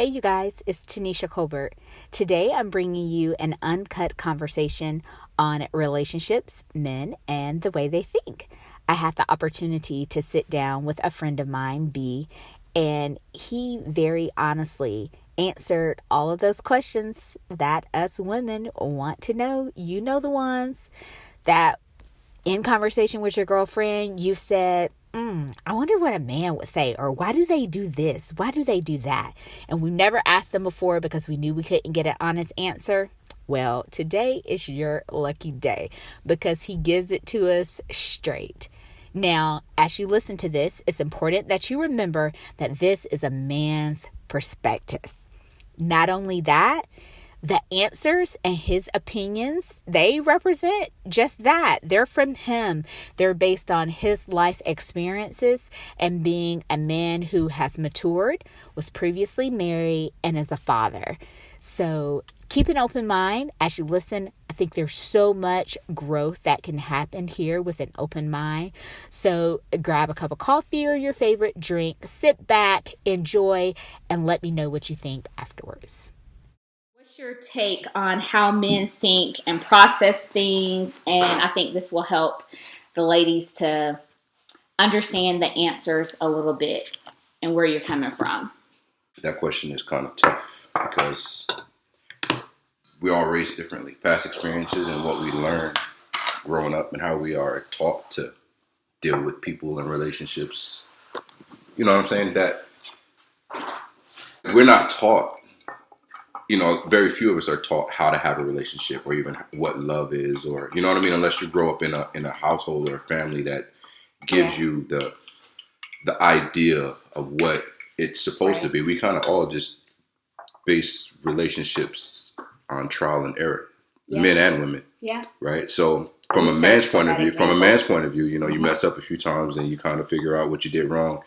Hey, you guys, it's Tanisha Colbert. Today I'm bringing you an uncut conversation on relationships, men, and the way they think. I had the opportunity to sit down with a friend of mine, B, and he very honestly answered all of those questions that us women want to know. You know, the ones that in conversation with your girlfriend, you've said, I wonder what a man would say, or why do they do this? Why do they do that? And we never asked them before because we knew we couldn't get an honest answer. Well, today is your lucky day because he gives it to us straight. Now, as you listen to this, it's important that you remember that this is a man's perspective. Not only that, the answers and his opinions, they represent just that. They're from him. They're based on his life experiences and being a man who has matured, was previously married, and is a father. So keep an open mind as you listen. I think there's so much growth that can happen here with an open mind. So grab a cup of coffee or your favorite drink, sit back, enjoy, and let me know what you think afterwards. What's your take on how men think and process things? And I think this will help the ladies to understand the answers a little bit and where you're coming from. That question is kind of tough because we all raised differently. Past experiences and what we learned growing up and how we are taught to deal with people and relationships. You know what I'm saying? That we're not taught. Very few of us are taught how to have a relationship or even what love is, or you know what I mean. Unless you grow up in a household or a family that gives you the idea of what it's supposed to be. We kind of all just base relationships on trial and error, men and women. Yeah. Right. So from a man's point of view, you mess up a few times and you kind of figure out what you did wrong,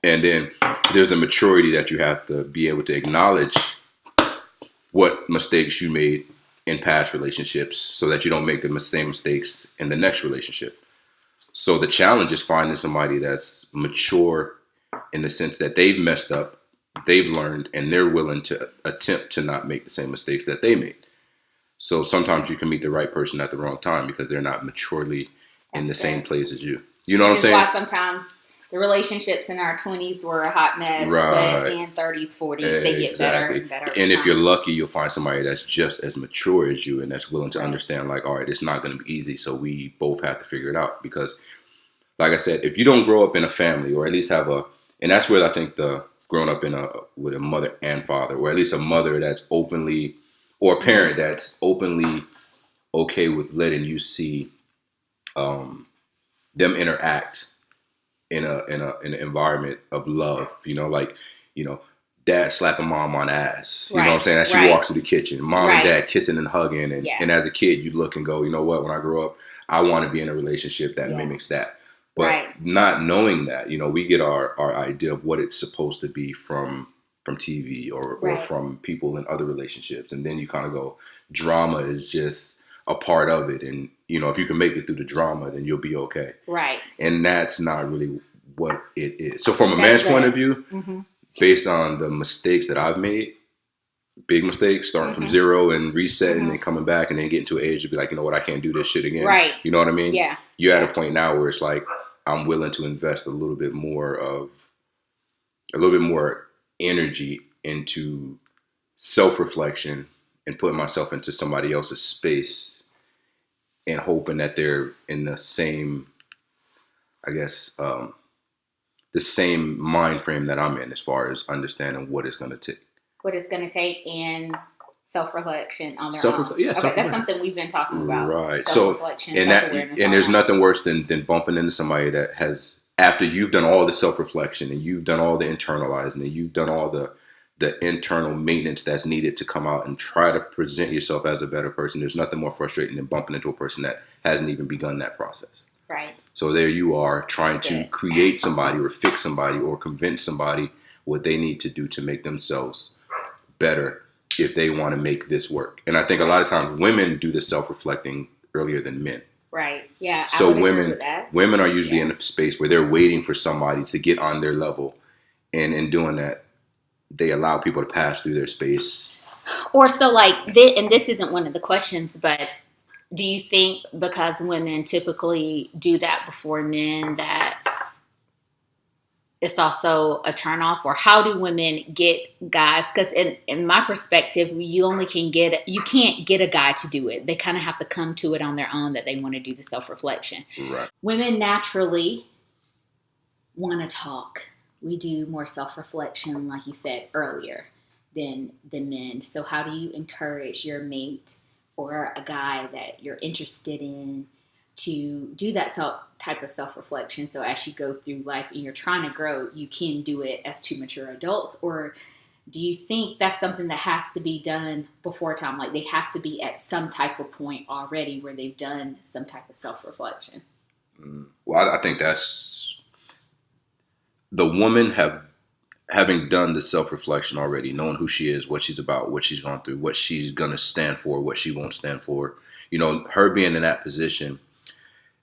and then there's the maturity that you have to be able to acknowledge what mistakes you made in past relationships so that you don't make the same mistakes in the next relationship. So the challenge is finding somebody that's mature in the sense that they've messed up, they've learned, and they're willing to attempt to not make the same mistakes that they made. So sometimes you can meet the right person at the wrong time because they're not maturely in the same place as you. You know what I'm saying? Why sometimes the relationships in our 20s were a hot mess, but in 30s, 40s, they get better and better. And if you're lucky, you'll find somebody that's just as mature as you and that's willing to understand, like, all right, it's not going to be easy, so we both have to figure it out. Because, like I said, if you don't grow up in a family or at least have and that's where I think the growing up with a mother and father, or at least a mother that's openly, or a parent that's openly okay with letting you see them interact in an environment of love, dad slapping mom on ass, you know what I'm saying? As she walks through the kitchen, mom and dad kissing and hugging. And as a kid, you look and go, you know what, when I grow up, I want to be in a relationship that mimics that. But not knowing that, we get our idea of what it's supposed to be from TV or from people in other relationships. And then you kind of go, drama is just a part of it. And, if you can make it through the drama, then you'll be okay. Right. And that's not really what it is. So from a man's point of view, based on the mistakes that I've made, big mistakes, starting from zero and resetting and coming back and then getting to an age to be like, you know what, I can't do this shit again. Right. You know what I mean? Yeah. You're at a point now where it's like, I'm willing to invest a little bit more energy into self-reflection and putting myself into somebody else's space and hoping that they're in the same, I guess, the same mind frame that I'm in as far as understanding what it's going to take. What it's going to take in self-reflection on their own. Yeah, okay, that's something we've been talking about. Right. Self-reflection, and there's nothing worse than bumping into somebody that has, after you've done all the self-reflection and you've done all the internalizing and you've done all the internal maintenance that's needed to come out and try to present yourself as a better person. There's nothing more frustrating than bumping into a person that hasn't even begun that process. Right. So there you are trying to create somebody or fix somebody or convince somebody what they need to do to make themselves better if they want to make this work. And I think a lot of times women do the self-reflecting earlier than men. Right. Yeah. So women are usually in a space where they're waiting for somebody to get on their level. And in doing that, they allow people to pass through their space. Or so like this, and this isn't one of the questions, but do you think because women typically do that before men that it's also a turnoff? Or how do women get guys? Because in my perspective, you can't get a guy to do it. They kind of have to come to it on their own that they want to do the self-reflection. Right. Women naturally want to talk. We do more self-reflection, like you said earlier, than men. So how do you encourage your mate or a guy that you're interested in to do that type of self-reflection? So as you go through life and you're trying to grow, you can do it as two mature adults? Or do you think that's something that has to be done before time? Like they have to be at some type of point already where they've done some type of self-reflection? Well, I think that's the woman having done the self-reflection already, knowing who she is, what she's about, what she's gone through, what she's going to stand for, what she won't stand for. You know, her being in that position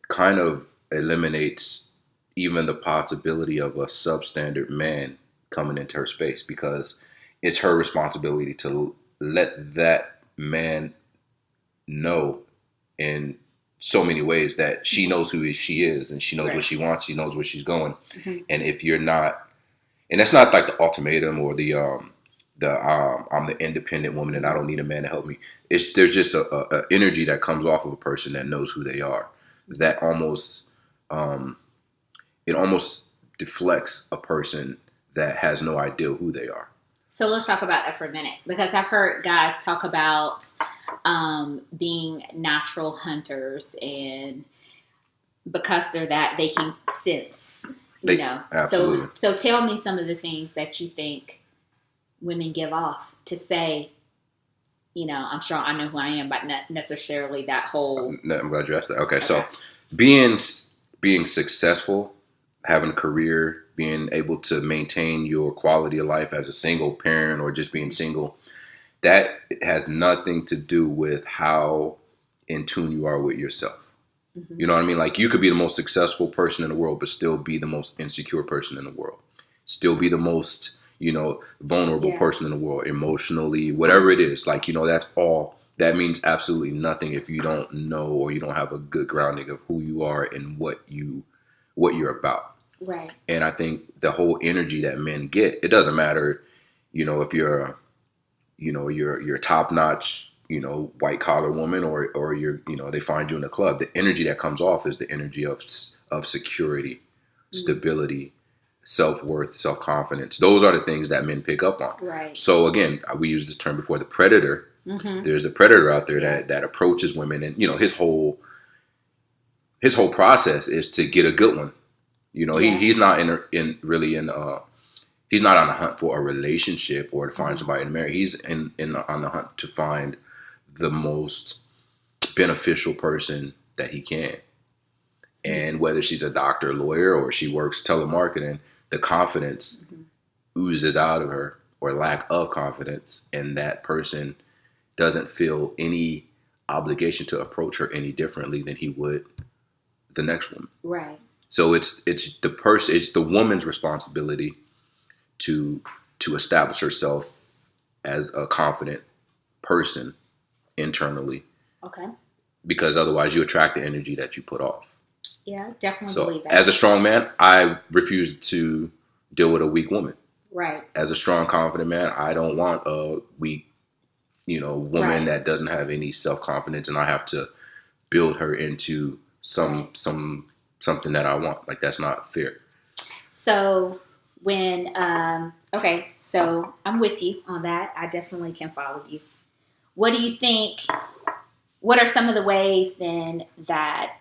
kind of eliminates even the possibility of a substandard man coming into her space, because it's her responsibility to let that man know in so many ways that she knows who she is, and she knows what she wants, she knows where she's going. And if you're not, and that's not like the ultimatum or the I'm the independent woman and I don't need a man to help me. There's just a energy that comes off of a person that knows who they are, that almost it almost deflects a person that has no idea who they are. So let's talk about that for a minute, because I've heard guys talk about being natural hunters, and because they're that, they can sense, you know. Absolutely. So tell me some of the things that you think women give off to say, you know, I'm sure I know who I am, but not necessarily that whole. I'm glad you asked that. Okay. So being successful, having a career, being able to maintain your quality of life as a single parent or just being single, that has nothing to do with how in tune you are with yourself. You know what I mean? Like you could be the most successful person in the world, but still be the most insecure person in the world. Still be the most, you know, vulnerable person in the world, emotionally, whatever it is. Like, you know, that's all. That means absolutely nothing if you don't know or you don't have a good grounding of who you are and what you're about. Right. And I think the whole energy that men get, it doesn't matter, you know, if you're top notch, you know, white collar woman or you're, you know, they find you in a club. The energy that comes off is the energy of security, stability, self-worth, self-confidence. Those are the things that men pick up on. Right. So again, we used this term before, the predator. There's a predator out there that approaches women, and you know, his whole process is to get a good one. You know, he's not he's not on the hunt for a relationship or to find somebody to marry. He's on the hunt to find the most beneficial person that he can. And whether she's a doctor, lawyer, or she works telemarketing, the confidence oozes out of her, or lack of confidence, and that person doesn't feel any obligation to approach her any differently than he would the next woman. Right. So it's the woman's responsibility to establish herself as a confident person internally. Okay. Because otherwise you attract the energy that you put off. Yeah, definitely So believe that. as a strong man, I refuse to deal with a weak woman. Right. As a strong, confident man, I don't want a weak, you know, woman that doesn't have any self-confidence, and I have to build her into something that I want. Like, that's not fair. So when okay, so I'm with you on that. I definitely can follow you. What do you think? What are some of the ways then that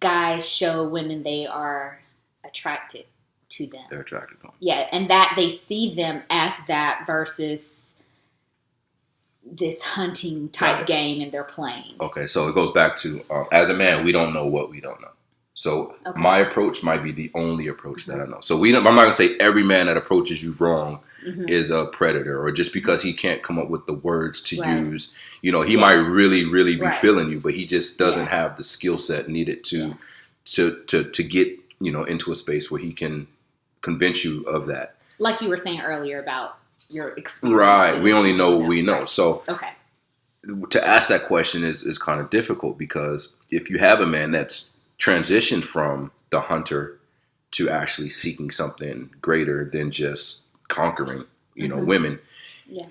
guys show women they are attracted to them? They're attracted to them. Yeah, and that they see them as that versus this hunting type game and they're playing. Okay, so it goes back to, as a man, we don't know what we don't know. So my approach might be the only approach that I know. So I'm not going to say every man that approaches you wrong is a predator, or just because he can't come up with the words to use, you know, he might really, really be feeling you, but he just doesn't have the skill set needed to get, you know, into a space where he can convince you of that. Like you were saying earlier about your experience. Right. We only know what we know. Right. So okay. To ask that question is kind of difficult, because if you have a man that's transitioned from the hunter to actually seeking something greater than just conquering, women,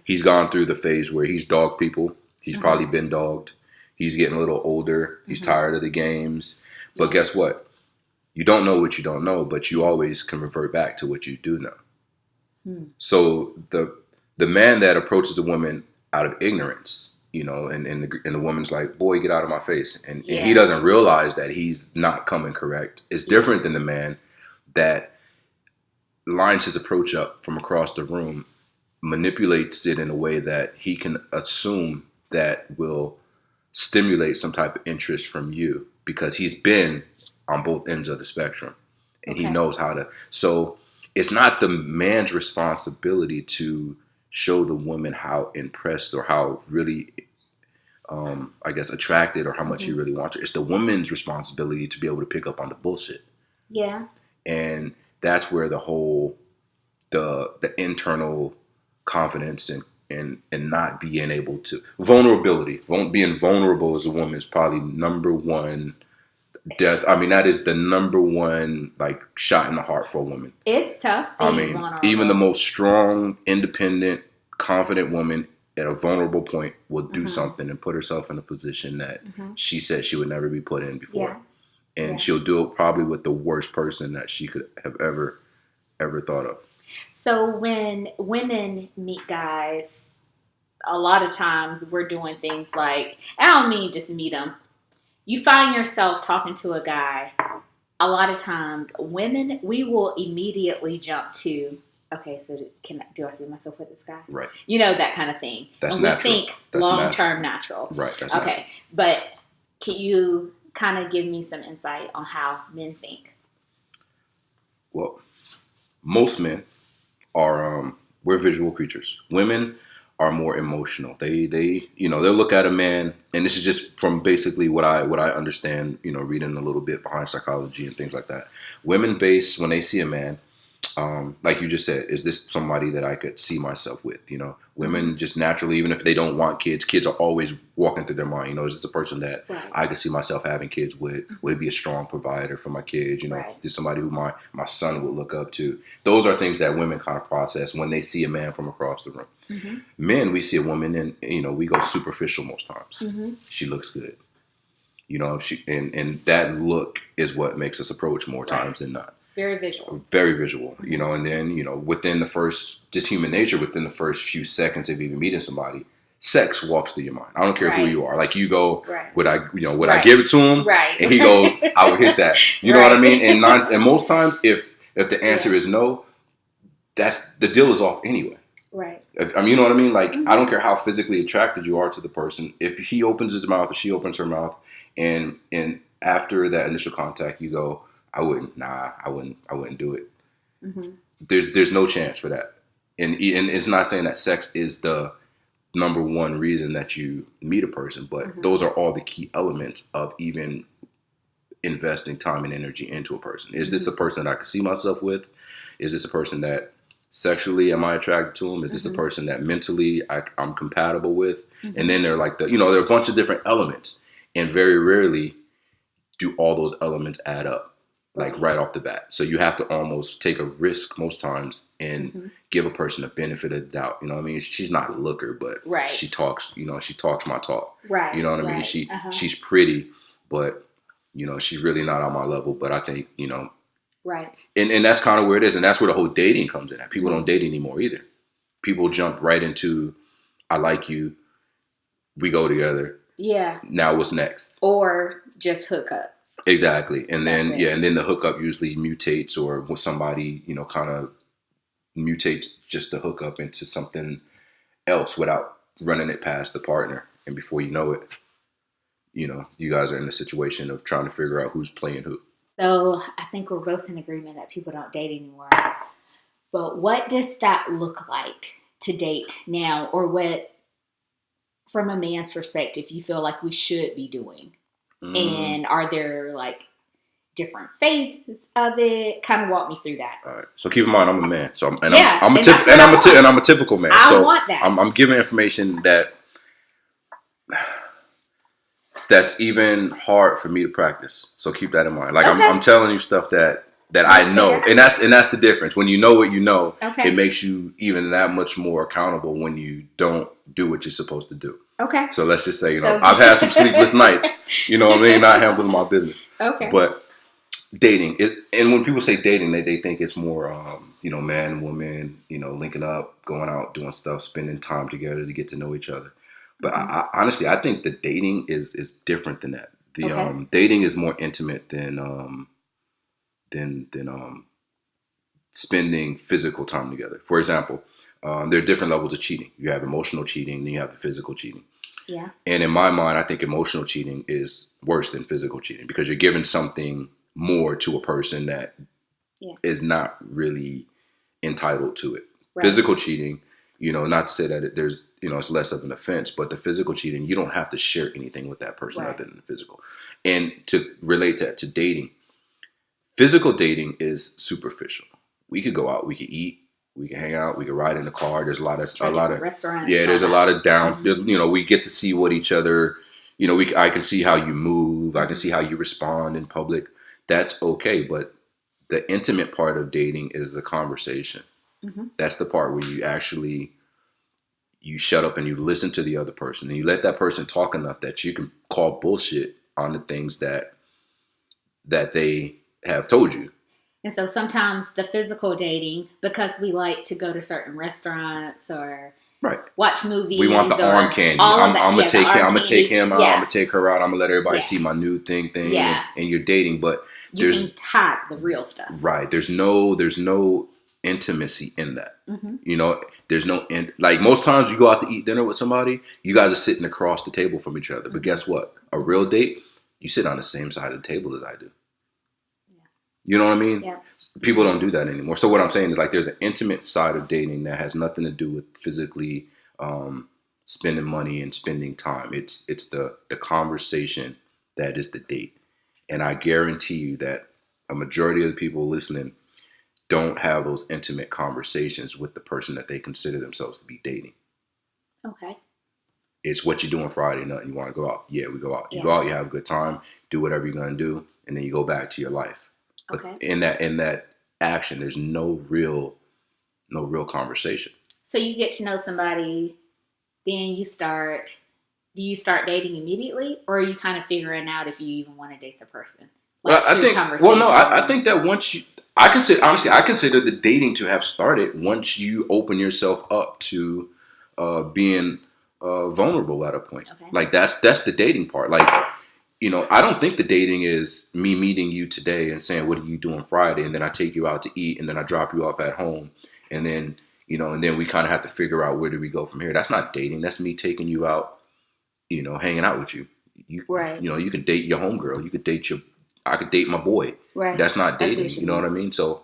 he's gone through the phase where he's dogged people. He's probably been dogged. He's getting a little older. He's tired of the games. But guess what? You don't know what you don't know, but you always can revert back to what you do know. So the man that approaches a woman out of ignorance, and the woman's like, boy, get out of my face. And he doesn't realize that he's not coming correct. It's different than the man that lines his approach up from across the room, manipulates it in a way that he can assume that will stimulate some type of interest from you, because he's been on both ends of the spectrum and he knows how to. So it's not the man's responsibility to show the woman how impressed or how really, I guess, attracted or how much he really wants her. It's the woman's responsibility to be able to pick up on the bullshit. Yeah. And that's where the whole, the internal confidence and not being able to, vulnerability, being vulnerable as a woman is probably number one death. I mean, that is the number one, like, shot in the heart for a woman. It's tough being vulnerable. Even the most strong, independent, confident woman at a vulnerable point will do something and put herself in a position that she said she would never be put in before. Yeah. And she'll do it probably with the worst person that she could have ever thought of. So when women meet guys, a lot of times we're doing things like, I don't mean just meet them. You find yourself talking to a guy. A lot of times, women, we will immediately jump to, okay, so do I see myself with this guy? Right. That kind of thing. That's and natural. We think long-term natural. Right. That's okay. Natural. But can you kind of give me some insight on how men think? Well, most men are, we're visual creatures. Women are more emotional. They they'll look at a man, and this is just from basically what I understand, reading a little bit behind psychology and things like that. Women base, when they see a man, like you just said, is this somebody that I could see myself with? Women just naturally, even if they don't want kids are always walking through their mind. Is this a person that I could see myself having kids with? Would be a strong provider for my kids? Just somebody who my son would look up to. Those are things that women kind of process when they see a man from across the room. Men, we see a woman and we go superficial most times. She looks good. And that look is what makes us approach more times than not. Very visual. Very visual, and then, within the first, just human nature, within the first few seconds of even meeting somebody, sex walks through your mind. I don't care who you are. Like, you go, would I give it to him? Right. And he goes, I would hit that. You know what I mean? And most times, if the answer is no, that's, the deal is off anyway. Right. You know what I mean? Like, I don't care how physically attracted you are to the person. If he opens his mouth or she opens her mouth, and after that initial contact, you go, I wouldn't do it. There's no chance for that. And it's not saying that sex is the number one reason that you meet a person, but those are all the key elements of even investing time and energy into a person. Is this a person that I can see myself with? Is this a person that sexually am I attracted to him? Is this a person that mentally I'm compatible with? And then they're like there are a bunch of different elements, and very rarely do all those elements add up. Like right off the bat. So you have to almost take a risk most times and give a person a benefit of the doubt. You know what I mean? She's not a looker, but she talks, she talks my talk. Right. You know what I mean? She's pretty, but she's really not on my level. But I think, Right. And that's kind of where it is. And that's where the whole dating comes in at. People don't date anymore either. People jump right into, I like you, we go together. Yeah. Now what's next? Or just hook up. Exactly. And then, and then the hookup usually mutates, or when somebody, kind of mutates just the hookup into something else without running it past the partner. And before you know it, you guys are in a situation of trying to figure out who's playing who. So I think we're both in agreement that people don't date anymore. But what does that look like to date now? Or what, from a man's perspective, you feel like we should be doing? And are there like different phases of it? Kind of walk me through that. All right. So keep in mind, I'm a man. So I'm a typical man. I so want that. I'm giving information that's even hard for me to practice. So keep that in mind. Like I'm telling you stuff that I know, and that's the difference. When you know what you know, it makes you even that much more accountable when you don't do what you're supposed to do. Okay. So let's just say, I've had some sleepless nights. You know what I mean? Not handling my business. Okay. But dating and when people say dating, they think it's more, man and woman, linking up, going out, doing stuff, spending time together to get to know each other. But I honestly, I think the dating is different than that. The dating is more intimate than spending physical time together. For example, there are different levels of cheating. You have emotional cheating, then you have the physical cheating. Yeah. And in my mind, I think emotional cheating is worse than physical cheating because you're giving something more to a person that is not really entitled to it. Right. Physical cheating, not to say that there's, it's less of an offense, but the physical cheating, you don't have to share anything with that person other than the physical. And to relate that to dating, physical dating is superficial. We could go out, we could eat, we can hang out, we can ride in the car. There's a lot of restaurants. Yeah, there's a lot of down. Mm-hmm. We get to see what each other. I can see how you move. I can see how you respond in public. That's okay, but the intimate part of dating is the conversation. Mm-hmm. That's the part where you shut up and you listen to the other person and you let that person talk enough that you can call bullshit on the things that they have told you. And so sometimes the physical dating, because we like to go to certain restaurants or watch movies. We want the arm candy. I'm gonna take him. I'm gonna take him out. I'm gonna take her out. I'm gonna let everybody see my new thing. Yeah. And you're dating, but you can hide the real stuff. Right. There's no intimacy in that. Mm-hmm. There's no like most times you go out to eat dinner with somebody, you guys are sitting across the table from each other. Mm-hmm. But guess what? A real date, you sit on the same side of the table as I do. You know what I mean? Yeah. People don't do that anymore. So what I'm saying is like there's an intimate side of dating that has nothing to do with physically spending money and spending time. It's the conversation that is the date. And I guarantee you that a majority of the people listening don't have those intimate conversations with the person that they consider themselves to be dating. Okay. It's what you do on Friday night and you want to go out. Yeah, we go out. You go out, you have a good time, do whatever you're going to do, and then you go back to your life. But in that action, there's no real conversation. So you get to know somebody, then do you start dating immediately, or are you kind of figuring out if you even want to date the person? I think that once I consider the dating to have started once you open yourself up to being vulnerable at a point. Okay. Like that's the dating part. Like, I don't think the dating is me meeting you today and saying, what are you doing Friday? And then I take you out to eat and then I drop you off at home. And then, and then we kind of have to figure out where do we go from here. That's not dating. That's me taking you out, hanging out with you. You can date your homegirl. You could I could date my boy. Right. That's not dating. You know what I mean? So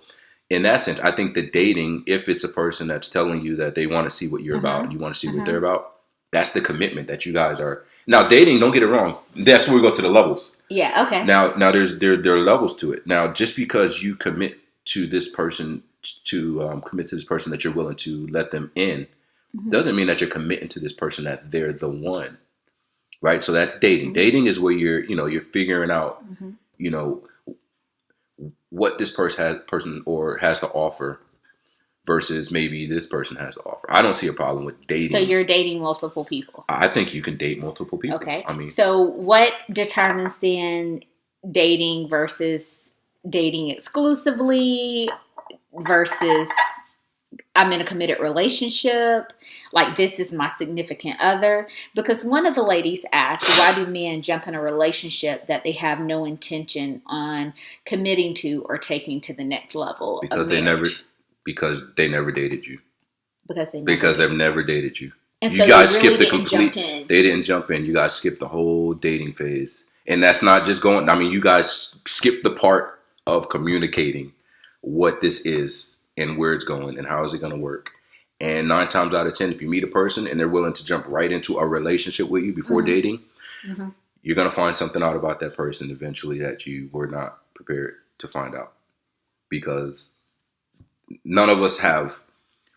in that sense, I think the dating, if it's a person that's telling you that they want to see what you're about and you want to see what they're about, that's the commitment that you guys are. Now, dating, don't get it wrong. That's where we go to the levels. Yeah, okay. Now there are levels to it. Now, just because you commit to this person, that you're willing to let them in, doesn't mean that you're committing to this person that they're the one, right? So that's dating. Mm-hmm. Dating is where you're figuring out, what this person has to offer. Versus maybe this person has to offer. I don't see a problem with dating. So you're dating multiple people. I think you can date multiple people. Okay. So what determines then dating versus dating exclusively versus I'm in a committed relationship? Like this is my significant other? Because one of the ladies asked, why do men jump in a relationship that they have no intention on committing to or taking to the next level? Because they never dated you. Because they've never dated you. And you so guys skipped the complete. They didn't jump in. You guys skipped the whole dating phase, and that's not just going. I mean, you guys skipped the part of communicating what this is and where it's going and how is it going to work. And 9 times out of 10, if you meet a person and they're willing to jump right into a relationship with you before dating, you're going to find something out about that person eventually that you were not prepared to find out, because none of us have.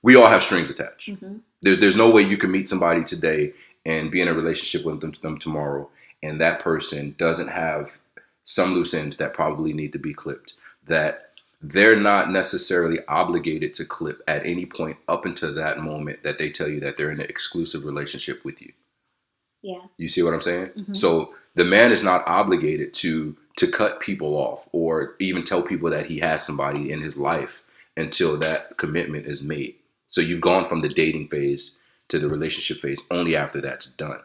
We all have strings attached. Mm-hmm. There's no way you can meet somebody today and be in a relationship with them tomorrow, and that person doesn't have some loose ends that probably need to be clipped, that they're not necessarily obligated to clip at any point up until that moment that they tell you that they're in an exclusive relationship with you. Yeah. You see what I'm saying? Mm-hmm. So the man is not obligated to cut people off or even tell people that he has somebody in his life until that commitment is made. So you've gone from the dating phase to the relationship phase only after that's done.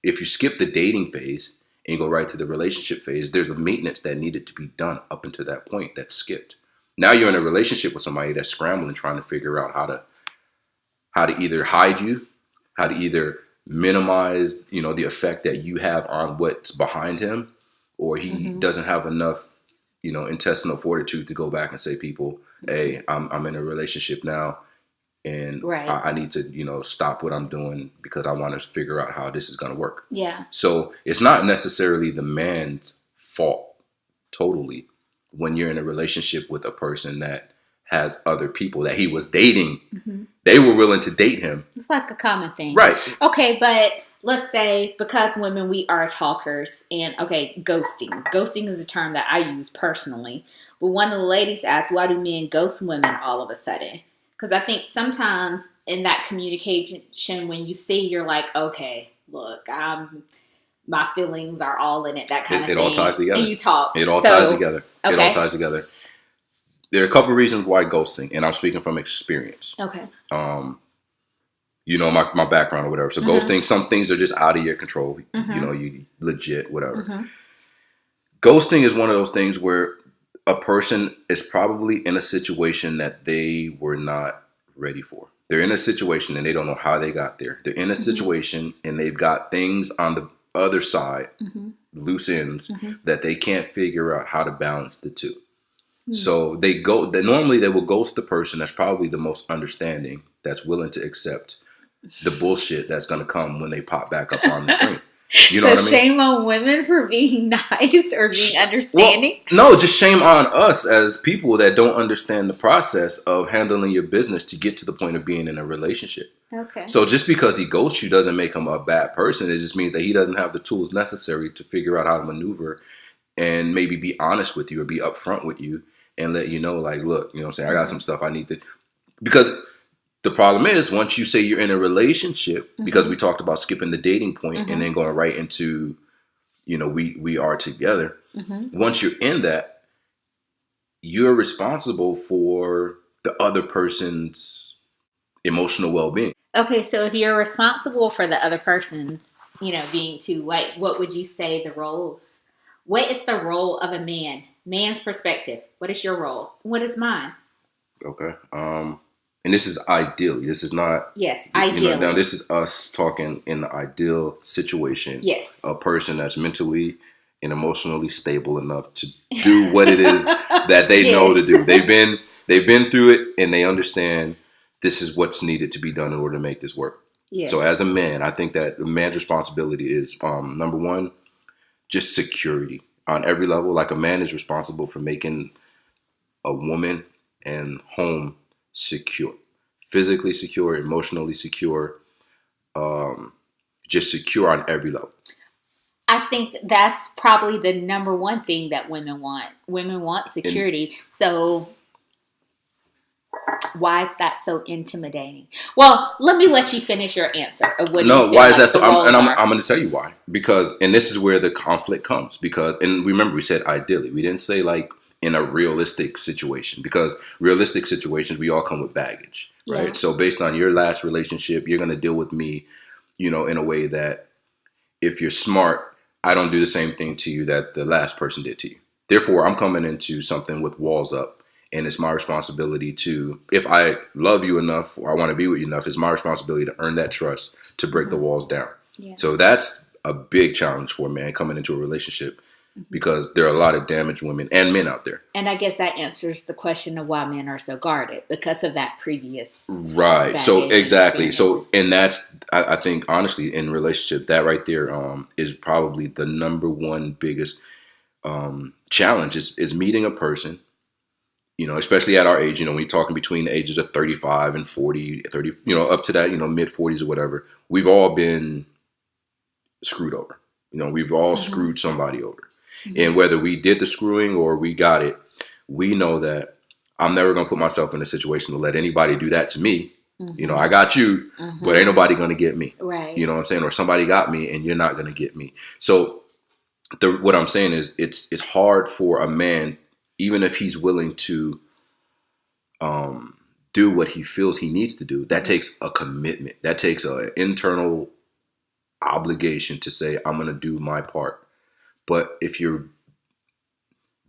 If you skip the dating phase and you go right to the relationship phase, there's a maintenance that needed to be done up until that point that's skipped. Now you're in a relationship with somebody that's scrambling, trying to figure out how to either hide you, how to either minimize, the effect that you have on what's behind him, or he doesn't have enough, intestinal fortitude to go back and say, people, hey, I'm in a relationship now, and Right. I need to, stop what I'm doing because I want to figure out how this is going to work. Yeah. So it's not necessarily the man's fault totally when you're in a relationship with a person that has other people that he was dating. Mm-hmm. They were willing to date him. It's like a common thing. Right. Okay, but let's say, because women, we are talkers, and okay, ghosting. Ghosting is a term that I use personally. But one of the ladies asked, why do men ghost women all of a sudden? Because I think sometimes in that communication, when you see, you're like, okay, look, my feelings are all in it, that kind of thing. It all ties together. And you talk. It all ties together. Okay. It all ties together. There are a couple of reasons why ghosting, and I'm speaking from experience. Okay. My background or whatever. So ghosting, some things are just out of your control. You legit, whatever. Ghosting is one of those things where a person is probably in a situation that they were not ready for. They're in a situation and they don't know how they got there. They're in a situation and they've got things on the other side, loose ends, that they can't figure out how to balance the two. So normally they will ghost the person that's probably the most understanding, that's willing to accept the bullshit that's going to come when they pop back up on the screen. You know what I mean? Shame on women for being nice or being understanding? Well, no, just shame on us as people that don't understand the process of handling your business to get to the point of being in a relationship. Okay. So just because he ghosts you doesn't make him a bad person. It just means that he doesn't have the tools necessary to figure out how to maneuver and maybe be honest with you or be upfront with you and let you know, like, look, you know what I'm saying? I got some stuff I need to... Because the problem is, once you say you're in a relationship, because we talked about skipping the dating point and then going right into, we are together. Once you're in that, you're responsible for the other person's emotional well-being. Okay, so if you're responsible for the other person's, being too, like, what would you say the roles? What is the role of a man? Man's perspective. What is your role? What is mine? Okay. And this is ideally. This is not... Yes, ideally. Now, this is us talking in the ideal situation. Yes. A person that's mentally and emotionally stable enough to do what it is that they know to do. They've been through it, and they understand this is what's needed to be done in order to make this work. Yes. So as a man, I think that the man's responsibility is, number one, just security on every level. Like, a man is responsible for making a woman and home secure, physically secure, emotionally secure, just secure on every level. I think that's probably the number one thing that women want. Women want security. So why is that so intimidating? Well, let me let you finish your answer of what why is that so? I'm going to tell you why. Because, and this is where the conflict comes. Because, and remember, we said ideally. We didn't say like in a realistic situation. Because realistic situations, we all come with baggage, right? So based on your last relationship, you're going to deal with me, in a way that if you're smart, I don't do the same thing to you that the last person did to you. Therefore, I'm coming into something with walls up. And it's my responsibility to, if I love you enough or I want to be with you enough, it's my responsibility to earn that trust, to break the walls down. Yeah. So that's a big challenge for a man coming into a relationship, because there are a lot of damaged women and men out there. And I guess that answers the question of why men are so guarded, because of that previous. Right. So exactly. So, and that's, I think, honestly, in relationship, that right there is probably the number one biggest challenge is meeting a person, especially at our age, when you're talking between the ages of 35 and 40, 30, up to that, mid 40s or whatever, we've all been screwed over. We've all screwed somebody over. And whether we did the screwing or we got it, we know that I'm never going to put myself in a situation to let anybody do that to me. I got you, but ain't nobody going to get me. Right. You know what I'm saying? Or somebody got me and you're not going to get me. So what I'm saying is it's hard for a man, even if he's willing to do what he feels he needs to do. That takes a commitment. That takes an internal obligation to say, I'm going to do my part. But if you're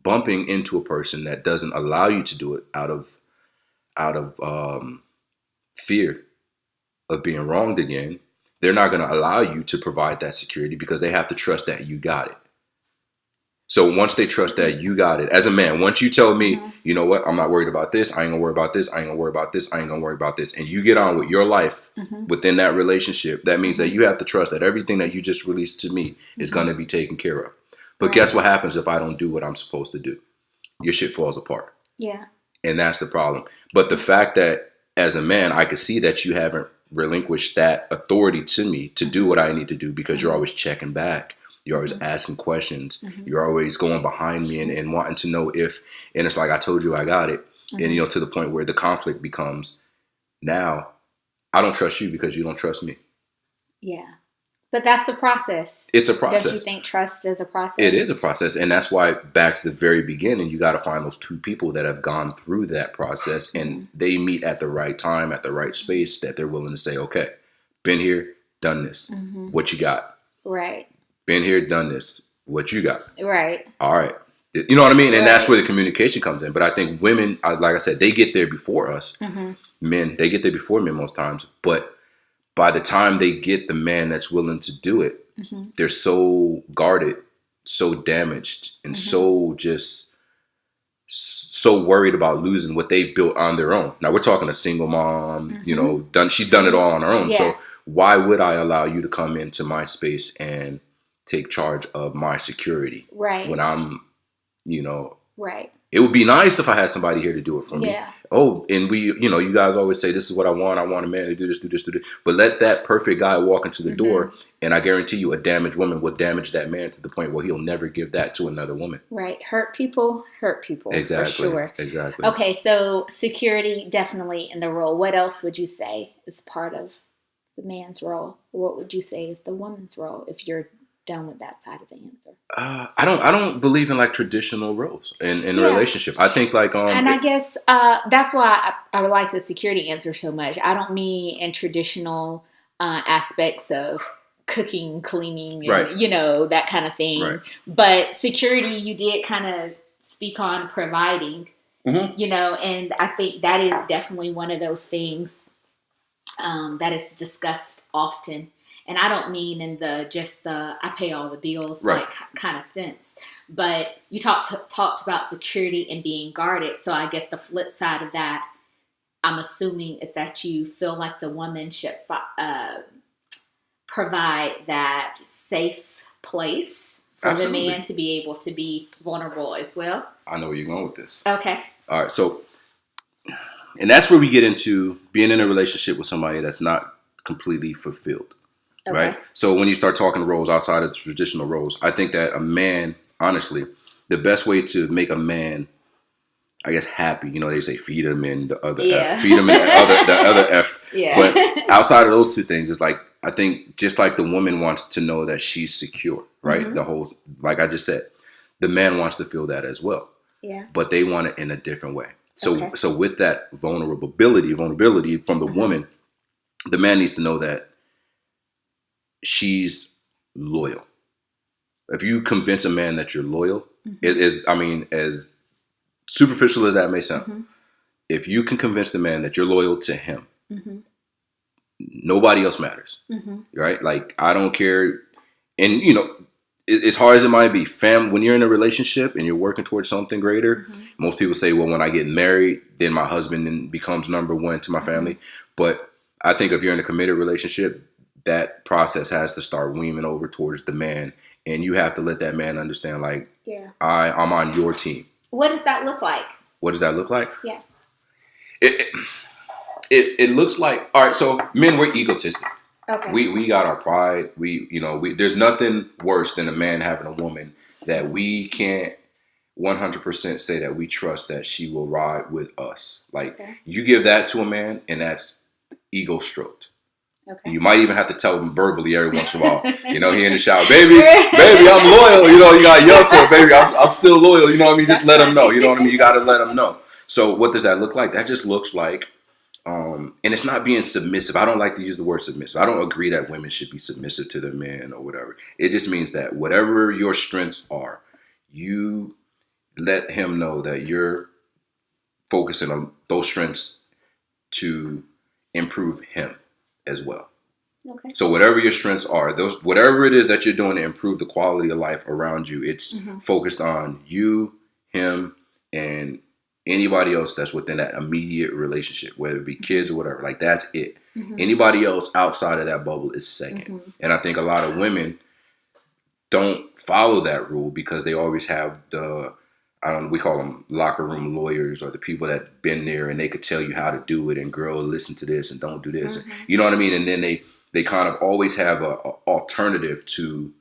bumping into a person that doesn't allow you to do it out of fear of being wronged again, they're not going to allow you to provide that security because they have to trust that you got it. So once they trust that you got it, as a man, once you tell me, you know what, I'm not worried about this, I ain't gonna worry about this, I ain't gonna worry about this, I ain't gonna worry about this, and you get on with your life within that relationship, that means that you have to trust that everything that you just released to me is gonna be taken care of. But guess what happens if I don't do what I'm supposed to do? Your shit falls apart. Yeah. And that's the problem. But the fact that as a man, I could see that you haven't relinquished that authority to me to do what I need to do because you're always checking back. You're always asking questions. You're always going behind me and wanting to know if, and it's like, I told you I got it. And, to the point where the conflict becomes, now I don't trust you because you don't trust me. Yeah. But that's the process. It's a process. Don't you think trust is a process? It is a process. And that's why back to the very beginning, you got to find those two people that have gone through that process and they meet at the right time, at the right space, that they're willing to say, okay, been here, done this. What you got? Right. Been here, done this. What you got? Right. All right. You know what I mean? And that's where the communication comes in. But I think women, like I said, they get there before us. Men, they get there before men most times. But by the time they get the man that's willing to do it, they're so guarded, so damaged, and so worried about losing what they've built on their own. Now, we're talking a single mom, she's done it all on her own. Yeah. So why would I allow you to come into my space and take charge of my security when I'm, right. It would be nice if I had somebody here to do it for me. Yeah. Oh, and we, you guys always say, this is what I want. I want a man to do this, do this, do this. But let that perfect guy walk into the door, and I guarantee you a damaged woman will damage that man to the point where he'll never give that to another woman. Right. Hurt people. Exactly. For sure. Exactly. Okay. So security definitely in the role. What else would you say is part of the man's role? What would you say is the woman's role if you're done with that side of the answer? I don't believe in like traditional roles in a relationship. I think like and I guess that's why I like the security answer so much. I don't mean in traditional aspects of cooking, cleaning, and, that kind of thing. Right. But security, you did kind of speak on providing, and I think that is definitely one of those things that is discussed often. And I don't mean in the I pay all the bills like kind of sense, but you talked about security and being guarded. So I guess the flip side of that, I'm assuming, is that you feel like the woman should provide that safe place for the man to be able to be vulnerable as well. I know where you're going with this. Okay. All right. So, and that's where we get into being in a relationship with somebody that's not completely fulfilled. Okay. Right. So when you start talking roles outside of the traditional roles, I think that a man, honestly, the best way to make a man, I guess, happy, they say feed him in the other F, feed him in the other F. Yeah. But outside of those two things, it's like, I think just like the woman wants to know that she's secure, right? The whole, like I just said, the man wants to feel that as well. Yeah. But they want it in a different way. So, so with that vulnerability from the woman, the man needs to know that she's loyal. If you convince a man that you're loyal, as superficial as that may sound, if you can convince the man that you're loyal to him, nobody else matters, right? Like, I don't care. And, as hard as it might be, when you're in a relationship and you're working towards something greater, most people say, well, when I get married, then my husband then becomes number one to my family. But I think if you're in a committed relationship, that process has to start weaving over towards the man and you have to let that man understand, like, Yeah. I'm on your team. What does that look like? What does that look like? Yeah. It looks like, all right, so men, we're egotistic. Okay. We got our pride. There's nothing worse than a man having a woman that we can't 100% say that we trust that she will ride with us. Like, you give that to a man, and that's ego stroked. Okay. You might even have to tell him verbally every once in a while. He in the shower, baby, I'm loyal. You got to yell to her, baby, I'm still loyal. You know what I mean? Just let him know. You know what I mean? You got to let him know. So what does that look like? That just looks like, and it's not being submissive. I don't like to use the word submissive. I don't agree that women should be submissive to their men or whatever. It just means that whatever your strengths are, you let him know that you're focusing on those strengths to improve him as well. Okay. So whatever your strengths are, whatever it is that you're doing to improve the quality of life around you, it's focused on you, him, and anybody else that's within that immediate relationship, whether it be kids or whatever. Like, that's it. Anybody else outside of that bubble is second. And I think a lot of women don't follow that rule because they always have we call them locker room lawyers, or the people that been there and they could tell you how to do it, and girl, listen to this and don't do this. And, you know what I mean? And then they kind of always have a alternative to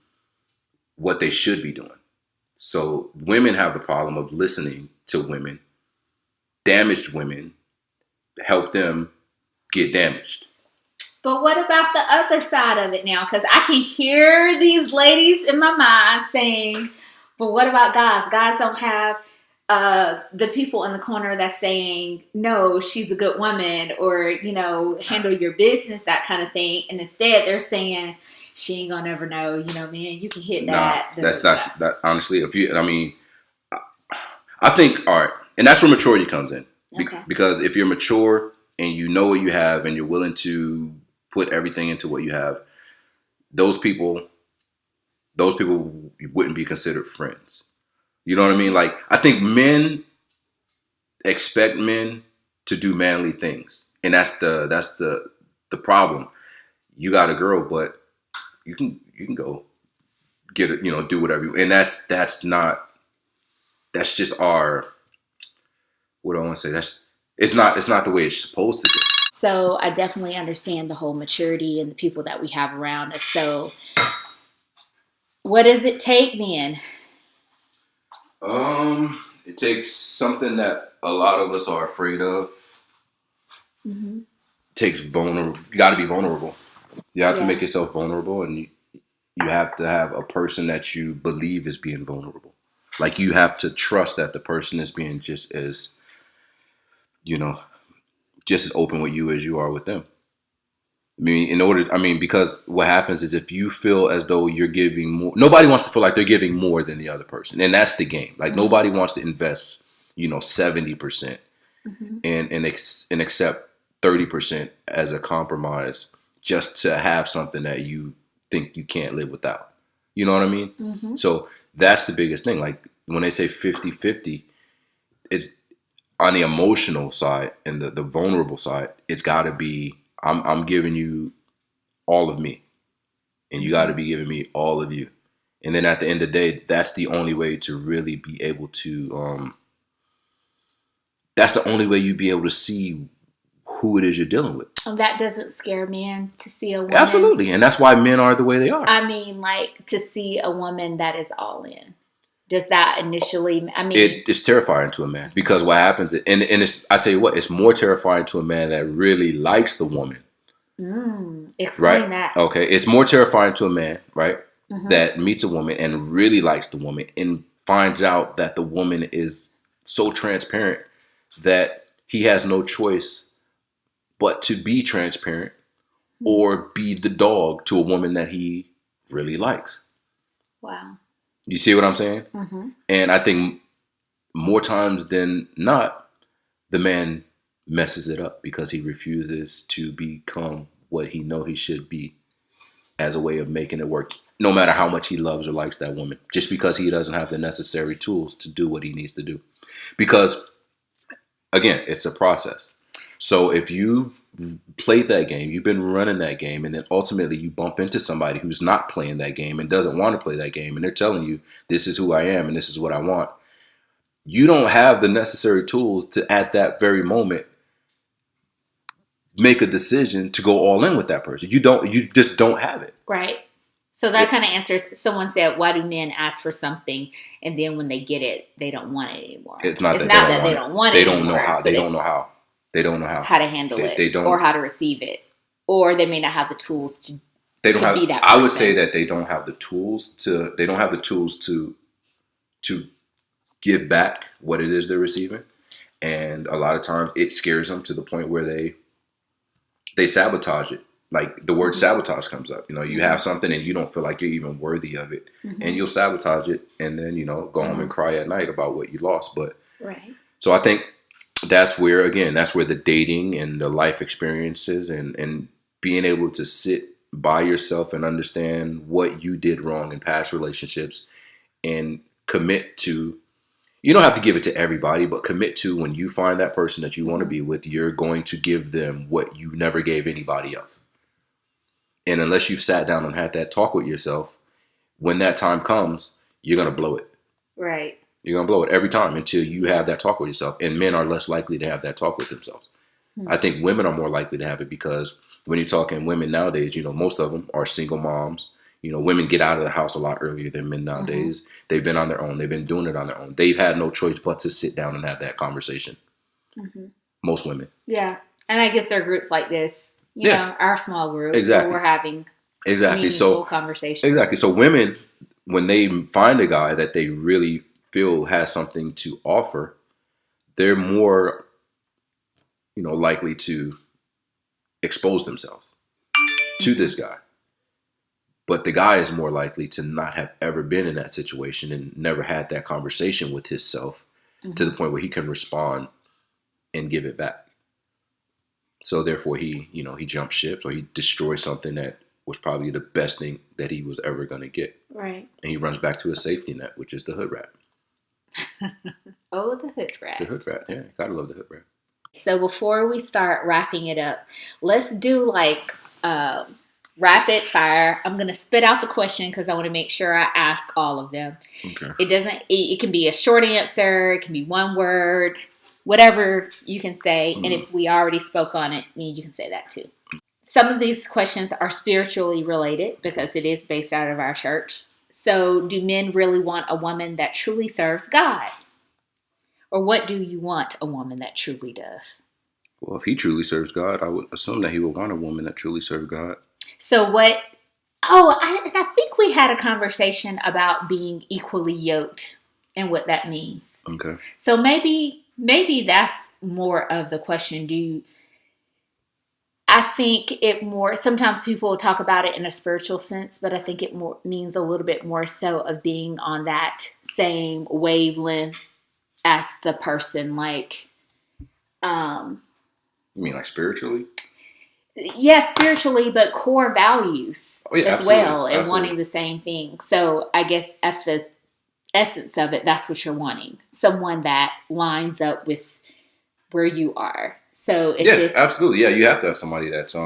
what they should be doing. So women have the problem of listening to women, damaged women, help them get damaged. But what about the other side of it now? Because I can hear these ladies in my mind saying, but what about guys? Guys don't have the people in the corner that's saying, no, she's a good woman, or, handle your business, that kind of thing. And instead they're saying, she ain't gonna never know, man, you can hit that. No, that's that. Honestly, I think, all right, and that's where maturity comes in. Okay. Because if you're mature and you know what you have and you're willing to put everything into what you have, those people wouldn't be considered friends. You know what I mean? Like, I think men expect men to do manly things, and that's the problem. You got a girl, but you can go get it, do whatever you, and that's just our, what do I want to say? It's not the way it's supposed to be. So I definitely understand the whole maturity and the people that we have around us. So what does it take then? It takes something that a lot of us are afraid of. It takes vulnerable. You got to be vulnerable. You have to make yourself vulnerable, and you have to have a person that you believe is being vulnerable. Like, you have to trust that the person is being just as open with you as you are with them. Because what happens is, if you feel as though you're giving more, nobody wants to feel like they're giving more than the other person. And that's the game. Like, nobody wants to invest, 70% and accept 30% as a compromise just to have something that you think you can't live without. You know what I mean? So that's the biggest thing. Like, when they say 50-50, it's on the emotional side and the vulnerable side. It's got to be, I'm giving you all of me, and you got to be giving me all of you. And then at the end of the day, that's the only way to really be able to, that's the only way you'd be able to see who it is you're dealing with. That doesn't scare men, to see a woman. Absolutely. And that's why men are the way they are. I mean, like, to see a woman that is all in. Does that initially, it's terrifying to a man, because what happens, and it's, I tell you what, it's more terrifying to a man that really likes the woman. Explain right? that. Okay. It's more terrifying to a man, right, that meets a woman and really likes the woman and finds out that the woman is so transparent that he has no choice but to be transparent or be the dog to a woman that he really likes. Wow. You see what I'm saying? And I think more times than not, the man messes it up because he refuses to become what he know he should be as a way of making it work, no matter how much he loves or likes that woman, just because he doesn't have the necessary tools to do what he needs to do. Because, again, it's a process. So if you've played that game, you've been running that game, and then ultimately you bump into somebody who's not playing that game and doesn't want to play that game, and they're telling you, this is who I am and this is what I want. You don't have the necessary tools to, at that very moment, make a decision to go all in with that person. You just don't have it. Right. So that kind of answers, someone said, why do men ask for something and then when they get it, they don't want it anymore? It's not that they don't want it. They don't know how. They don't know how. They don't know how to handle it. They don't, or how to receive it. Or they may not have the tools to be that person. I would say that they don't have the tools to give back what it is they're receiving. And a lot of times it scares them to the point where they sabotage it. Like the word sabotage comes up. You have something and you don't feel like you're even worthy of it. And you'll sabotage it and then, go home and cry at night about what you lost. But so I think that's where the dating and the life experiences and being able to sit by yourself and understand what you did wrong in past relationships and commit to, you don't have to give it to everybody, but commit to, when you find that person that you want to be with, you're going to give them what you never gave anybody else. And unless you've sat down and had that talk with yourself, when that time comes, you're going to blow it. Right. You're going to blow it every time until you have that talk with yourself. And men are less likely to have that talk with themselves. I think women are more likely to have it because when you're talking women nowadays, most of them are single moms. Women get out of the house a lot earlier than men nowadays. They've been on their own. They've been doing it on their own. They've had no choice but to sit down and have that conversation. Most women. Yeah. And I guess there are groups like this, our small group. Exactly. Where we're having meaningful conversations. Exactly. So women, when they find a guy that they really feel has something to offer, they're more, likely to expose themselves to this guy. But the guy is more likely to not have ever been in that situation and never had that conversation with himself to the point where he can respond and give it back. So therefore he jumps ships or he destroys something that was probably the best thing that he was ever going to get. Right. And he runs back to his safety net, which is the hood rat. Oh, the hood rat. The hood rat. Yeah, gotta love the hood rat. So before we start wrapping it up, let's do rapid fire. I'm going to spit out the question because I want to make sure I ask all of them. Okay. It can be a short answer. It can be one word, whatever you can say. And if we already spoke on it, you can say that too. Some of these questions are spiritually related because it is based out of our church. So do men really want a woman that truly serves God? Or what do you want a woman that truly does? Well, if he truly serves God, I would assume that he would want a woman that truly serves God. So what? Oh, I think we had a conversation about being equally yoked and what that means. Okay. So maybe that's more of the question. I think it more, sometimes people talk about it in a spiritual sense, but I think it more means a little bit more so of being on that same wavelength as the person, like, you mean like spiritually? Yeah, spiritually, but core values as well, and wanting the same thing. So I guess at the essence of it, that's what you're wanting. Someone that lines up with where you are. So absolutely. Yeah, you have to have somebody that's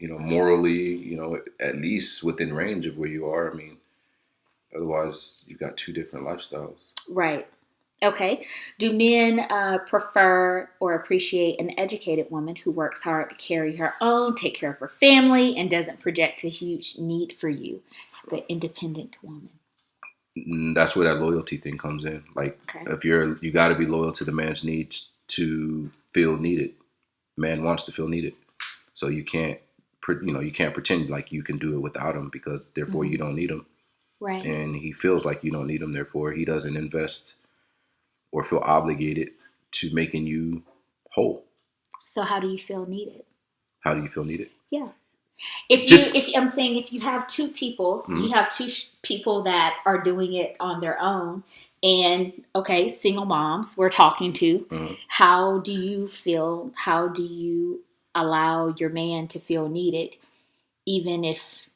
morally, at least within range of where you are. I mean, otherwise you've got two different lifestyles. Right. Okay. Do men prefer or appreciate an educated woman who works hard to carry her own, take care of her family, and doesn't project a huge need for you? The independent woman. That's where that loyalty thing comes in. Like, if you got to be loyal to the man's needs to feel needed. Man wants to feel needed, so you can't pretend like you can do it without him because therefore you don't need him. Right. And he feels like you don't need him, therefore he doesn't invest or feel obligated to making you whole. So how do you feel needed? How do you feel needed? Yeah. If you have two people, you have two people that are doing it on their own, and single moms we're talking to, how do you feel? How do you allow your man to feel needed, even if,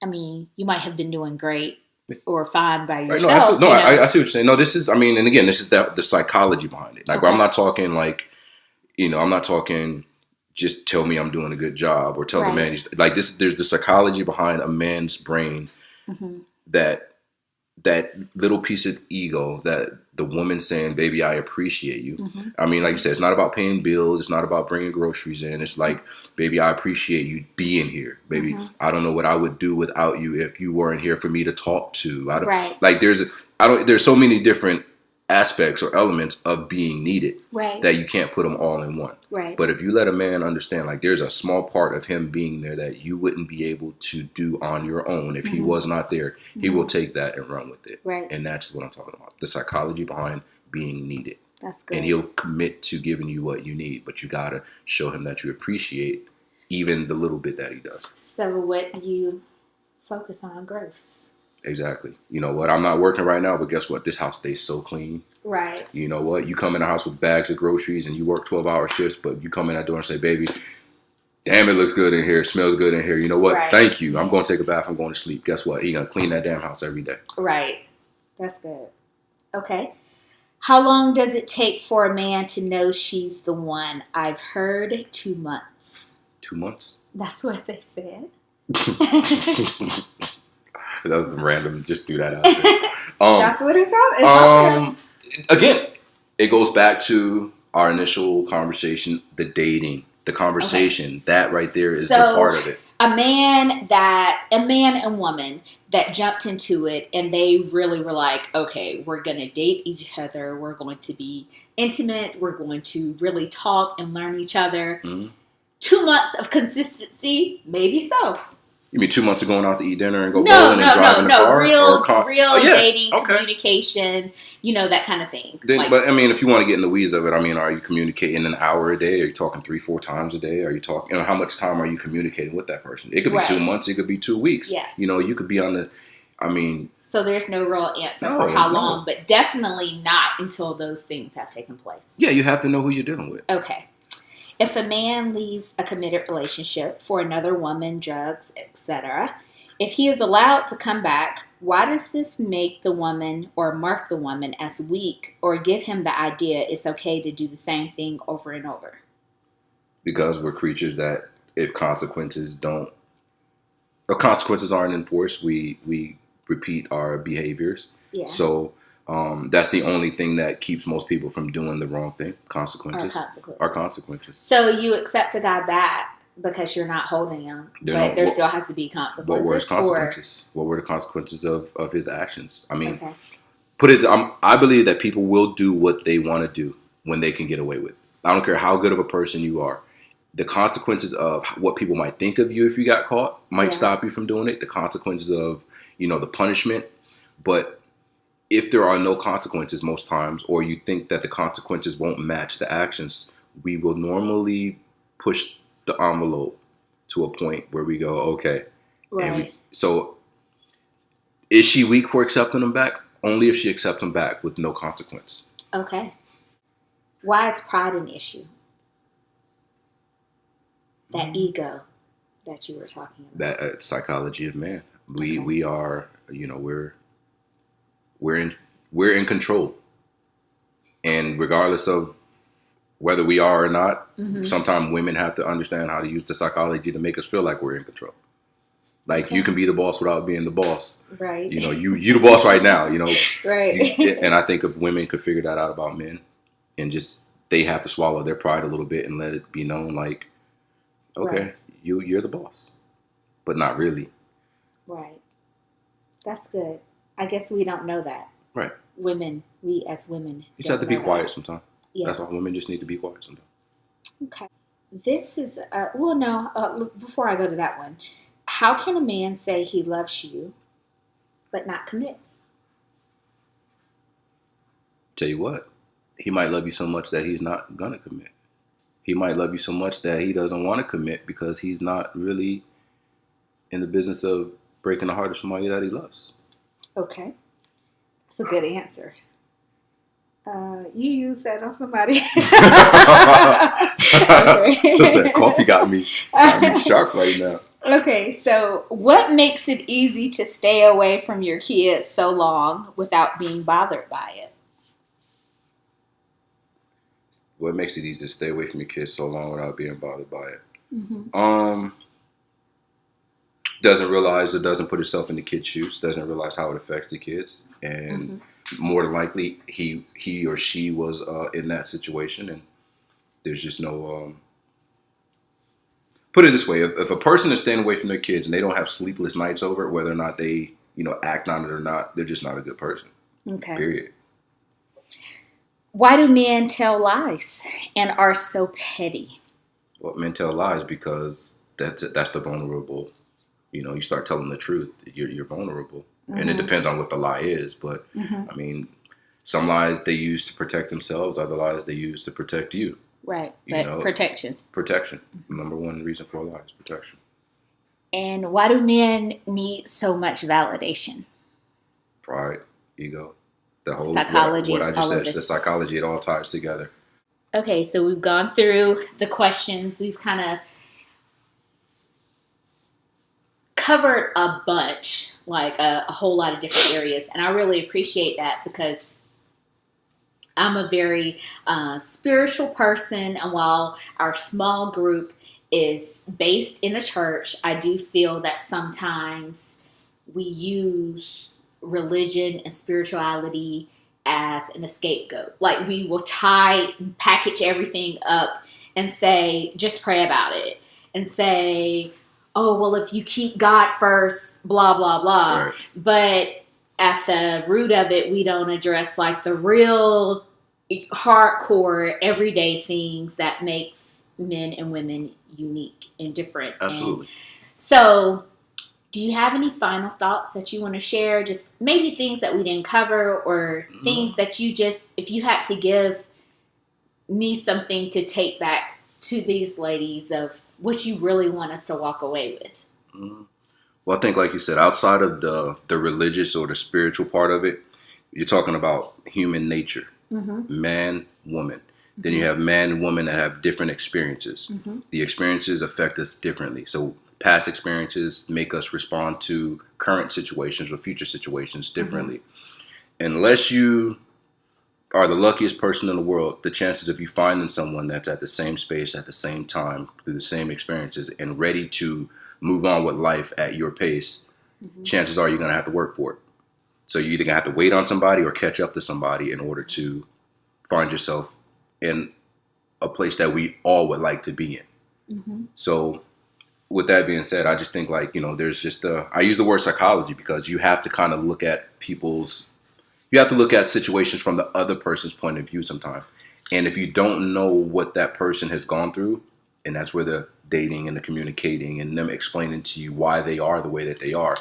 you might have been doing great or fine by yourself? I see what you're saying. No, this is, and again, this is the psychology behind it. Like, I'm not talking like, I'm not talking just tell me I'm doing a good job, or tell the Right. man like this. There's the psychology behind a man's brain Mm-hmm. that little piece of ego that the woman saying, "Baby, I appreciate you." Mm-hmm. I mean, like you said, it's not about paying bills. It's not about bringing groceries in. It's like, "Baby, I appreciate you being here. Baby, Mm-hmm. I don't know what I would do without you if you weren't here for me to talk to." I don't Right. like. There's so many different aspects or elements of being needed Right. that you can't put them all in one. Right. But if you let a man understand, like there's a small part of him being there that you wouldn't be able to do on your own if he Mhm. was not there, he Mhm. will take that and run with it. Right. And that's what I'm talking about. The psychology behind being needed. That's good. And he'll commit to giving you what you need, but you gotta show him that you appreciate even the little bit that he does. So what you focus on gross. Exactly. You know what? I'm not working right now, but guess what? This house stays so clean. Right. You know what? You come in the house with bags of groceries and you work 12-hour shifts, but you come in that door and say, "Baby, damn, it looks good in here. It smells good in here. You know what? Right. Thank you. I'm going to take a bath. I'm going to sleep." Guess what? He's going to clean that damn house every day. Right. That's good. Okay. How long does it take for a man to know she's the one? I've heard 2 months. 2 months? That's what they said. That was random. Just threw that out there. That's what it sounds. Again, it goes back to our initial conversation, the dating, the conversation. Okay. That right there is the part of it. A man and woman that jumped into it and they really were like, okay, we're going to date each other. We're going to be intimate. We're going to really talk and learn each other. Mm-hmm. 2 months of consistency, maybe so. You mean 2 months of going out to eat dinner and go bowling and driving a car? Real dating, communication, that kind of thing. Then, but I mean, if you want to get in the weeds of it, I mean, are you communicating an hour a day? Are you talking 3-4 times a day? Are you talking, how much time are you communicating with that person? It could be 2 months. It could be 2 weeks. Yeah. You could be on the, So there's no real answer for how long, but definitely not until those things have taken place. Yeah, you have to know who you're dealing with. Okay. If a man leaves a committed relationship for another woman, drugs, etc., if he is allowed to come back, why does this make the woman or mark the woman as weak or give him the idea it's okay to do the same thing over and over? Because we're creatures that if consequences aren't enforced, we repeat our behaviors. Yeah. So that's the only thing that keeps most people from doing the wrong thing. Consequences. Our consequences. So you accept a guy back because you're not holding him, but there still has to be consequences. What were his consequences? What were the consequences of his actions? I mean, okay. I believe that people will do what they want to do when they can get away with it. I don't care how good of a person you are. The consequences of what people might think of you if you got caught might stop you from doing it. The consequences of, the punishment. But if there are no consequences most times, or you think that the consequences won't match the actions, we will normally push the envelope to a point where we go, okay. Right. So is she weak for accepting them back? Only if she accepts them back with no consequence. Okay. Why is pride an issue? That ego that you were talking about. That psychology of man. We are, we're in control, and regardless of whether we are or not, sometimes women have to understand how to use the psychology to make us feel like we're in control. Like you can be the boss without being the boss. Right. You the boss right now. Right. And I think if women could figure that out about men, and just they have to swallow their pride a little bit and let it be known, like, okay, you're the boss, but not really. Right. That's good. I guess we don't know that. Right. We as women. You just have to be quiet sometimes. Yeah. That's all. Women just need to be quiet sometimes. Okay. This is, before I go to that one, how can a man say he loves you but not commit? Tell you what, he might love you so much that he's not going to commit. He might love you so much that he doesn't want to commit because he's not really in the business of breaking the heart of somebody that he loves. Okay. That's a good answer. You use that on somebody. That coffee got me sharp right now. Okay, so what makes it easy to stay away from your kids so long without being bothered by it? What makes it easy to stay away from your kids so long without being bothered by it? Mm-hmm. Doesn't realize it, doesn't put itself in the kid's shoes, doesn't realize how it affects the kids, and more than likely he or she was in that situation, and there's just no put it this way: if a person is staying away from their kids and they don't have sleepless nights over it, whether or not they act on it or not, they're just not a good person. Okay. Period. Why do men tell lies and are so petty? Well, men tell lies because that's the vulnerable. You start telling the truth, you're vulnerable, and it depends on what the lie is. But I mean, some lies they use to protect themselves, other lies they use to protect you. Right, but protection. Protection. Number one reason for a lie is protection. And why do men need so much validation? Pride, ego, the whole psychology. What I just said, the psychology, it all ties together. Okay, so we've gone through the questions. We've kind of covered a bunch, like a whole lot of different areas. And I really appreciate that because I'm a very spiritual person. And while our small group is based in a church, I do feel that sometimes we use religion and spirituality as an scapegoat. Like we will package everything up and say, just pray about it. And say, oh, well, if you keep God first, blah, blah, blah. Right. But at the root of it, we don't address like the real hardcore everyday things that makes men and women unique and different. Absolutely. And so do you have any final thoughts that you want to share? Just maybe things that we didn't cover or things that you just, if you had to give me something to take back to these ladies of what you really want us to walk away with? Well, I think like you said, outside of the religious or the spiritual part of it, you're talking about human nature. Man, woman. Then you have man and woman that have different experiences. The experiences affect us differently. So past experiences make us respond to current situations or future situations differently. Unless you are the luckiest person in the world, the chances of you finding someone that's at the same space at the same time through the same experiences and ready to move on with life at your pace, chances are you're going to have to work for it. So you're either going to have to wait on somebody or catch up to somebody in order to find yourself in a place that we all would like to be in. So with that being said, I just think like, there's just I use the word psychology because you have to kind of look at you have to look at situations from the other person's point of view sometimes. And if you don't know what that person has gone through, and that's where the dating and the communicating and them explaining to you why they are the way that they are.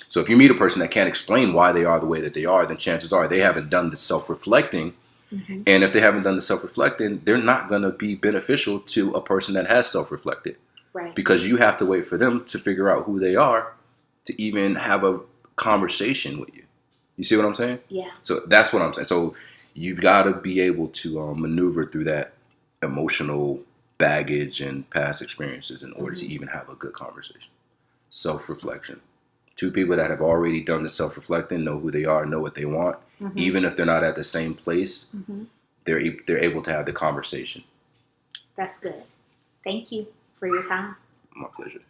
So if you meet a person that can't explain why they are the way that they are, then chances are they haven't done the self-reflecting. And if they haven't done the self-reflecting, they're not going to be beneficial to a person that has self-reflected. Right. Because you have to wait for them to figure out who they are to even have a conversation with you. You see what I'm saying? Yeah. So that's what I'm saying. So you've got to be able to maneuver through that emotional baggage and past experiences in order to even have a good conversation. Self-reflection. Two people that have already done the self-reflecting, know who they are, know what they want. Even if they're not at the same place, they're able to have the conversation. That's good. Thank you for your time. My pleasure.